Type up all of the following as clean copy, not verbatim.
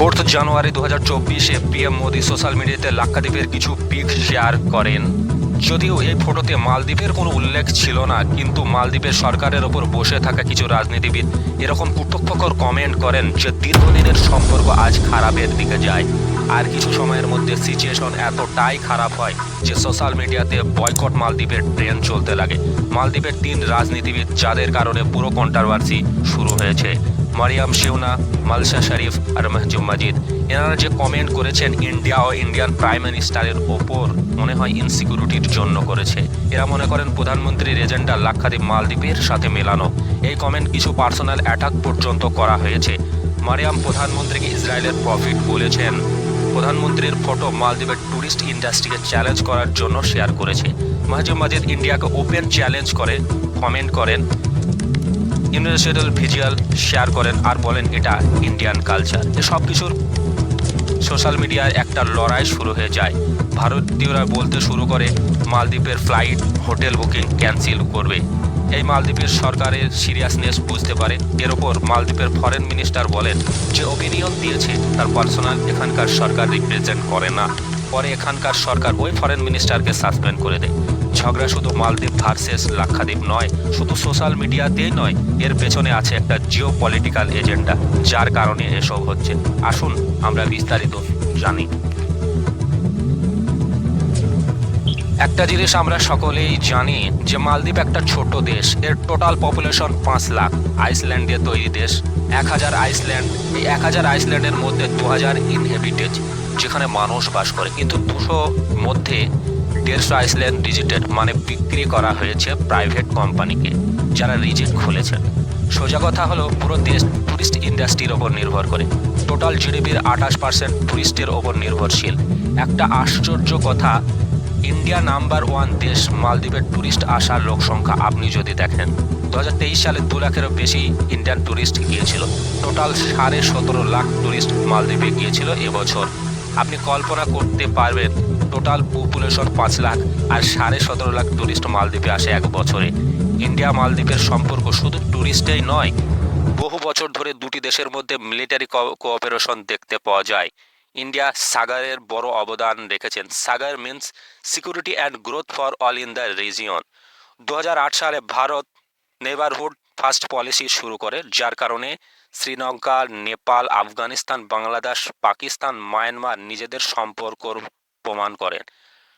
জানুয়ারি 2024 PM Modi social মিডিয়াতে লাক্ষাদ্বীপের কিছু pick share করেন। যদিও এই ফটোতে মালদ্বীপের কোনো উল্লেখ ছিল না, কিন্তু মালদ্বীপের সরকারের ওপর বসে থাকা কিছু রাজনীতিবিদ এরকম কুটুক্ষকর কমেন্ট করেন যে দীর্ঘদিনের সম্পর্ক আজ খারাপের দিকে যায়। আর কিছু সময়ের মধ্যে সিচুয়েশন এতটাই খারাপ হয় যে সোশ্যাল মিডিয়াতে বয়কট মালদ্বীপের ট্রেন্ড চলতে লাগে। মালদ্বীপের 3 রাজনীতিবিদ যাদের কারণে পুরো কন্ট্রোভার্সি শুরু হয়েছে, মারিয়াম শিওনা, মালশা শরীফ আর মাহজুব মাজিদ। এনারা যে কমেন্ট করেছেন ইন্ডিয়া ও ইন্ডিয়ান প্রাইম মিনিস্টারের ওপর, মনে হয় ইনসিকিউরিটির জন্য করেছে। এরা মনে করেন প্রধানমন্ত্রীর এজেন্ডা লাক্ষাদ্বীপ মালদ্বীপের সাথে মেলানো। এই কমেন্ট কিছু পার্সোনাল অ্যাটাক পর্যন্ত করা হয়েছে। মারিয়াম প্রধানমন্ত্রীকে ইসরায়েলের প্রফিট বলেছেন। প্রধানমন্ত্রীর ফটো মালদ্বীপের ট্যুরিস্ট ইন্ডাস্ট্রিকে চ্যালেঞ্জ করার জন্য শেয়ার করেছে। মাহজুব মাজিদ ইন্ডিয়াকে ওপেন চ্যালেঞ্জ করে কমেন্ট করেন, ইউনিভার্সাল ভিজুয়াল শেয়ার করেন আর বলেন এটা ইন্ডিয়ান কালচার। এসব কিছুর সোশ্যাল মিডিয়ায় একটা লড়াই শুরু হয়ে যায়। ভারতীয়রা বলতে শুরু করে মালদ্বীপের ফ্লাইট হোটেল বুকিং ক্যান্সেল করবে। এই মালদ্বীপের সরকারের সিরিয়াসনেস বুঝতে পারে। এর ওপর মালদ্বীপের ফরেন মিনিস্টার বলেন যে অপিনিয়ন দিয়েছে তার পার্সোনাল এখানকার সরকার রিপ্রেজেন্ট করে না। পরে এখানকার সরকার ওই ফরেন মিনিস্টারকে সাসপেন্ড করে দেয়। ঝগড়া শুধু মালদ্বীপ ভার্সেস লাক্ষাদ্বীপ নয়, শুধু সোশ্যাল মিডিয়াতেই নয়, এর পেছনে আছে একটা জিও পলিটিক্যাল এজেন্ডা, যার কারণে এসব হচ্ছে। আসুন আমরা বিস্তারিত জানি। একটা জিনিস আমরা সকলেই জানি যে মালদ্বীপ একটা ছোট দেশ। এর টোটাল পপুলেশন 5 লাখ। আইসল্যান্ড দিয়ে তৈরি দেশ। 1000 আইসল্যান্ড। এই 1000 আইসল্যান্ডের মধ্যে 2000 ইনহেবিটেড, যেখানে মানুষ বাস করে, কিন্তু 200 মধ্যে 150 আইসল্যান্ড রিজেক্টেড, মানে বিক্রি করা হয়েছে প্রাইভেট কোম্পানিকে, যারা রিজেক্ট খুলেছেন। সোজা কথা হলো পুরো দেশ টুরিস্ট ইন্ডাস্ট্রির ওপর নির্ভর করে। টোটাল জিডিপির 28% টুরিস্টের ওপর নির্ভরশীল। একটা আশ্চর্য কথা, ইন্ডিয়া নাম্বার 1 দেশ মালদ্বীপের টুরিস্ট আসার লোক সংখ্যা আপনি যদি দেখেন, 2023 সালে 2 লাখেরও বেশি ইন্ডিয়ান টুরিস্ট গিয়েছিল। টোটাল 17.5 লাখ টুরিস্ট মালদ্বীপে গিয়েছিল এবছর। আপনি কল্পনা করতে পারবেন, টোটাল পপুলেশন 5 লাখ আর 17.5 লাখ টুরিস্ট মালদ্বীপে আসে এক বছরে। ইন্ডিয়া মালদ্বীপের সম্পর্ক শুধু টুরিস্টেই নয়, বহু বছর ধরে দুটি দেশের মধ্যে মিলিটারি কোঅপারেশন দেখতে পাওয়া যায়। ইন্ডিয়া সাগরের বড় অবদান রেখেছেন। SAGAR means security and growth for all in the region. 2008 সালে ভারত নেবারহুড ফার্স্ট পলিসি শুরু করে, যার কারণে শ্রীলঙ্কা, নেপাল, আফগানিস্তান, বাংলাদেশ, পাকিস্তান, মায়ানমার নিজেদের সম্পর্ক প্রমাণ করেন।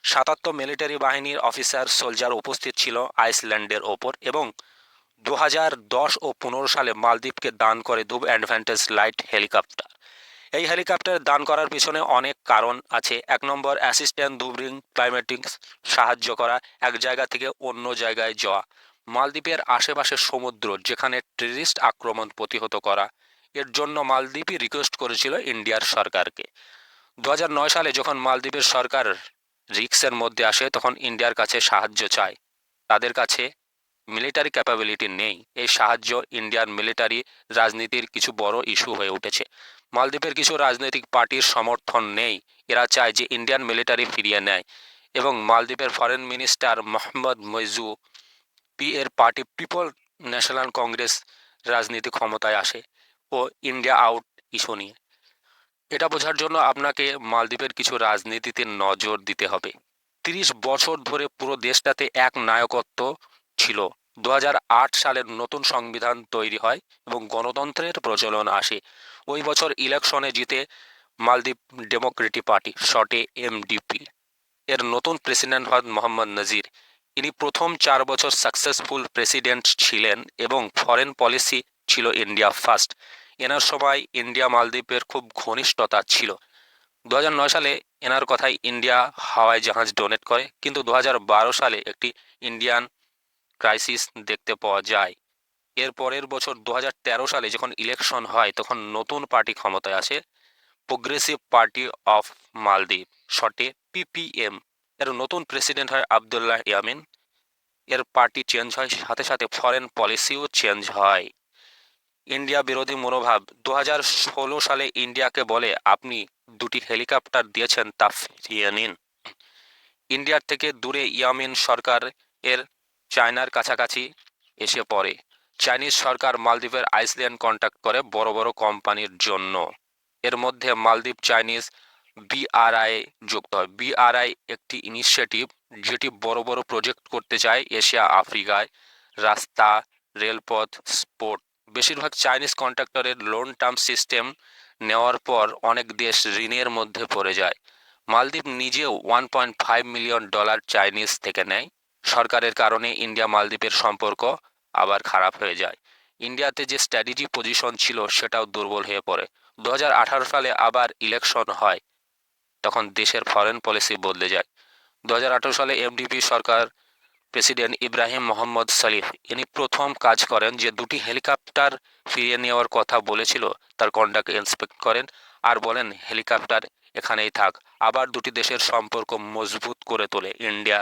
77 মিলিটারি বাহিনীর অফিসার সোলজার উপস্থিত ছিল আইসল্যান্ডের ওপর, এবং 2010 ও 15 সালে মালদ্বীপকে দান করে দুব অ্যাডভান্টেজ লাইট হেলিকপ্টার। এই হেলিকপ্টার দান করার পিছনে অনেক কারণ আছে। 1 নম্বর, অ্যাসিস্ট্যান্ট দুবরিং ক্লাইমেটিক্স, সাহায্য করা, এক জায়গা থেকে অন্য জায়গায় যাওয়া। মালদ্বীপের আশেপাশে সমুদ্র, যেখানে টেররিস্ট আক্রমণ প্রতিহত করা। এর জন্য মালদ্বীপই রিকোয়েস্ট করেছিল ইন্ডিয়ার সরকারকে। 2009 সালে যখন মালদ্বীপের সরকার রিস্কের মধ্যে আসে, তখন ইন্ডিয়ার কাছে সাহায্য চায়। তাদের কাছে মিলিটারি ক্যাপাবিলিটি নেই। এই সাহায্য ইন্ডিয়ান মিলিটারি রাজনীতির কিছু বড় ইস্যু হয়ে উঠেছে। মালদ্বীপের কিছু রাজনৈতিক পার্টির সমর্থন নেই। এরা চায় যে ইন্ডিয়ান মিলিটারি ফিরিয়ে নেয়, এবং মালদ্বীপের foreign minister Mohammad Muizzu P এর পার্টি পিপল ন্যাশনাল কংগ্রেস রাজনীতি ক্ষমতায় আসে ও ইন্ডিয়া আউট ইস্যু নিয়ে। এটা বোঝার জন্য আপনাকে মালদ্বীপের কিছু রাজনীতিতে নজর দিতে হবে। 30 বছর ধরে পুরো দেশটাতে এক নায়কত্ব ছিল। 2008 সালের নতুন সংবিধান তৈরি হয় এবং গণতন্ত্রের প্রচলন আসে। ওই বছর ইলেকশনে জিতে মালদ্বীপ ডেমোক্রেটিক পার্টি, শর্টে এমডিপি, এর নতুন প্রেসিডেন্ট হন মোহাম্মদ নজির। ইনি প্রথম 4 বছর সাকসেসফুল প্রেসিডেন্ট ছিলেন এবং ফরেন পলিসি ছিল ইন্ডিয়া ফার্স্ট। এনার সময় ইন্ডিয়া মালদ্বীপের খুব ঘনিষ্ঠতা ছিল। 2009 সালে এনার কথায় ইন্ডিয়া হাওয়াই জাহাজ ডোনেট করে, কিন্তু 2012 সালে একটি ইন্ডিয়ান ক্রাইসিস দেখতে পাওয়া যায়। এর পরের বছর 2013 সালে যখন ইলেকশন হয়, তখন নতুন পার্টি ক্ষমতায় আসে, প্রোগ্রেসিভ পার্টি অফ মালদ্বীপ, শর্টে পিপিএম। এর নতুন প্রেসিডেন্ট হয় আবদুল্লাহ ইয়ামিন। এর পার্টি চেঞ্জ হয়, সাথে সাথে ফরেন পলিসিও চেঞ্জ হয়। ইন্ডিয়া বিরোধী মনোভাব। 2016 সালে ইন্ডিয়াকে বলে, আপনি 2টি হেলিকপ্টার দিয়েছেন, তা ফিরিয়ে নিন। ইন্ডিয়ার থেকে দূরে ইয়ামিন সরকার এর চায়নার কাছাকাছি এসে পড়ে। চাইনিজ সরকার মালদ্বীপের আইসল্যান্ড কন্ট্যাক্ট করে বড় বড় কোম্পানির জন্য। এর মধ্যে মালদ্বীপ চাইনিজ বিআরআই যুক্ত হয়। বিআরআই একটি ইনিশিয়েটিভ যেটি বড় বড় প্রজেক্ট করতে চায় এশিয়া আফ্রিকায়, রাস্তা, রেলপথ, স্পোর্ট। বেশিরভাগ চাইনিজ কন্ট্রাক্টরের লোন টার্ম সিস্টেম নেওয়ার পর অনেক দেশ ঋণের মধ্যে পড়ে যায়। মালদ্বীপ নিজেও $1.5 মিলিয়ন চাইনিজ থেকে নেয়। সরকারের কারণে ইন্ডিয়া মালদ্বীপের সম্পর্ক আবার খারাপ হয়ে যায়। ইন্ডিয়াতে যে স্ট্র্যাটেজি পজিশন ছিল সেটাও দুর্বল হয়ে পড়ে। 2018 সালে আবার ইলেকশন হয়, তখন দেশের ফরেন পলিসি বদলে যায়। 2018 সালে এমডিপি সরকার প্রেসিডেন্ট ইব্রাহিম মোহাম্মদ সলিহ ইনি প্রথম কাজ করেন যে দুটি হেলিকপ্টার ফিরিয়ে নেওয়ার কথা বলেছিল তার কন্ডাক্ট ইন্সপেক্ট করেন আর বলেন হেলিকপ্টার এখানেই থাক। আবার দুটি দেশের সম্পর্ক মজবুত করে তোলে। ইন্ডিয়া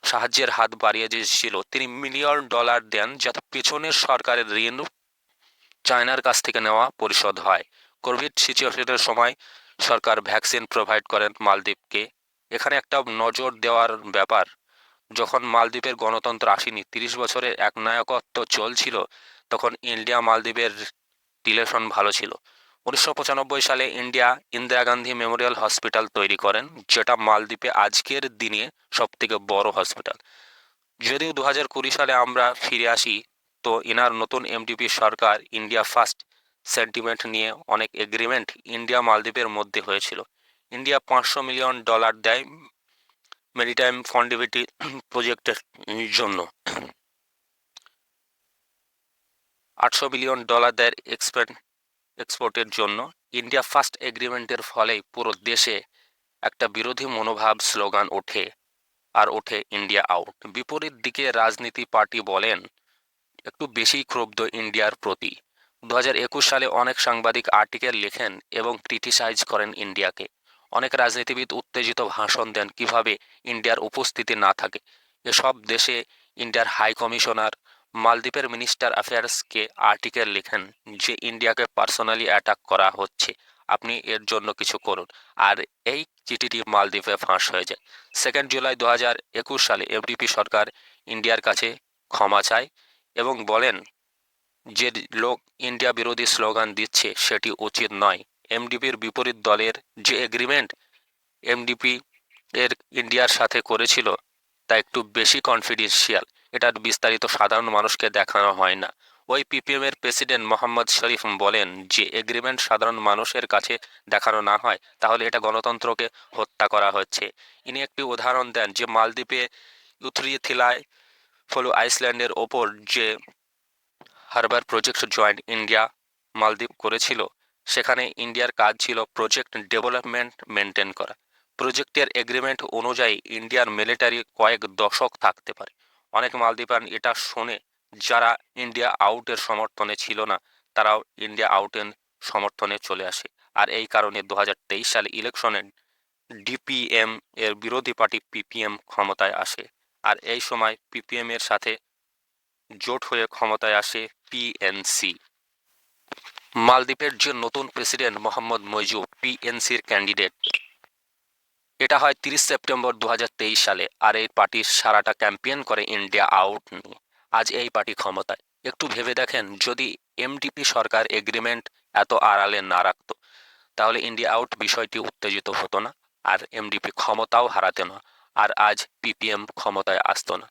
সাহায্যের হাত বাড়িয়ে দিয়েছিল। তিনি $1 মিলিয়ন দেন যাতে পেছনের সরকারের ঋণ চায়নার কাছ থেকে নেওয়া পরিশোধ হয়। কোভিড সিচুয়েশনের সময় সরকার ভ্যাকসিন প্রোভাইড করেন মালদ্বীপকে। এখানে একটা নজর দেওয়ার ব্যাপার, যখন মালদ্বীপের গণতন্ত্র আসেনি, 30 বছরের একনায়কত্ব চলছিল, তখন ইন্ডিয়া মালদ্বীপের রিলেশন ভালো ছিল। 1995 সালে India Indira Gandhi Memorial hospital তৈরি করেন, যেটা মালদ্বীপে আজকের দিনে সবথেকে বড় হসপিটাল। যদিও 2020 সালে আমরা ফিরে আসি, তো ইনার নতুন এমডিপি সরকার ইন্ডিয়া ফার্স্ট সেন্টিমেন্ট নিয়ে অনেক এগ্রিমেন্ট ইন্ডিয়া মালদ্বীপের মধ্যে হয়েছিল। ইন্ডিয়া $500 মিলিয়ন দেয় মেরিটাইম কনেক্টিভিটি প্রজেক্টের জন্য, $800 বিলিয়ন দেয় এক্সপোর্টের জন্য। ইন্ডিয়া ফার্স্ট এগ্রিমেন্টের ফলে পুরো দেশে একটা বিরোধী মনোভাব স্লোগান ওঠে, আর ওঠে ইন্ডিয়া আউট। বিপরীত দিকে রাজনীতি পার্টি বলেন একটু বেশি ক্ষুব্ধ ইন্ডিয়ার প্রতি। 2021 সালে অনেক সাংবাদিক আর্টিকেল লেখেন এবং ক্রিটিসাইজ করেন ইন্ডিয়াকে। অনেক রাজনীতিবিদ উত্তেজিত ভাষণ দেন কিভাবে ইন্ডিয়ার উপস্থিতি না থাকে। এসব দেশে ইন্ডিয়ার হাই কমিশনার মালদ্বীপের মিনিস্টার অ্যাফেয়ার্সকে আর্টিকেল লেখেন যে ইন্ডিয়াকে পার্সোনালি অ্যাটাক করা হচ্ছে, আপনি এর জন্য কিছু করুন। আর এই চিঠিটি মালদ্বীপে ফাঁস হয়ে যায়। 2 জুলাই 2021 সালে এমডিপি সরকার ইন্ডিয়ার কাছে ক্ষমা চায় এবং বলেন যে লোক ইন্ডিয়া বিরোধী স্লোগান দিচ্ছে সেটি উচিত নয়। এমডিপির বিপরীত দলের যে এগ্রিমেন্ট এমডিপি এর ইন্ডিয়ার সাথে করেছিল তা একটু বেশি কনফিডেন্সিয়াল। এটার বিস্তারিত সাধারণ মানুষকে দেখানো হয় না। ওই পিপিএম এর প্রেসিডেন্ট মোহাম্মদ শরীফ বলেন যে এগ্রিমেন্ট সাধারণ মানুষের কাছে দেখানো না হয় তাহলে এটা গণতন্ত্রকে হত্যা করা হচ্ছে। ইনি একটি উদাহরণ দেন যে মালদ্বীপে ইউথ্রিথিলায় ফলো আইসল্যান্ডের ওপর যে হারবার প্রজেক্ট জয়েন্ট ইন্ডিয়া মালদ্বীপ করেছিল, সেখানে ইন্ডিয়ার কাজ ছিল প্রজেক্ট ডেভেলপমেন্ট মেনটেন করা। প্রজেক্টের এগ্রিমেন্ট অনুযায়ী ইন্ডিয়ার মিলিটারি কয়েক দশক থাকতে পারে। অনেক মালদ্বীপান এটা শোনে যারা ইন্ডিয়া আউটের সমর্থনে ছিল না, তারাও ইন্ডিয়া আউটের সমর্থনে চলে আসে। আর এই কারণে 2023 সালে ইলেকশনে ডিপিএম এর বিরোধী পার্টি পিপিএম ক্ষমতায় আসে। আর এই সময় পিপিএম এর সাথে জোট হয়ে ক্ষমতায় আসে পিএনসি। মালদ্বীপের যে নতুন প্রেসিডেন্ট মোহাম্মদ মইজু পিএনসির ক্যান্ডিডেট। এটা হয় 30 সেপ্টেম্বর 2023 সালে। আর এই পার্টির সারাটা ক্যাম্পেইন করে ইন্ডিয়া আউট নিয়ে। আজ এই পার্টি ক্ষমতায়। একটু ভেবে দেখেন, যদি এমডিপি সরকার এগ্রিমেন্ট এত আড়ালে না রাখতো তাহলে ইন্ডিয়া আউট বিষয়টি উত্তেজিত হতো না, আর এমডিপি ক্ষমতাও হারাতে না, আর আজ পিপিএম ক্ষমতায় আসতো না।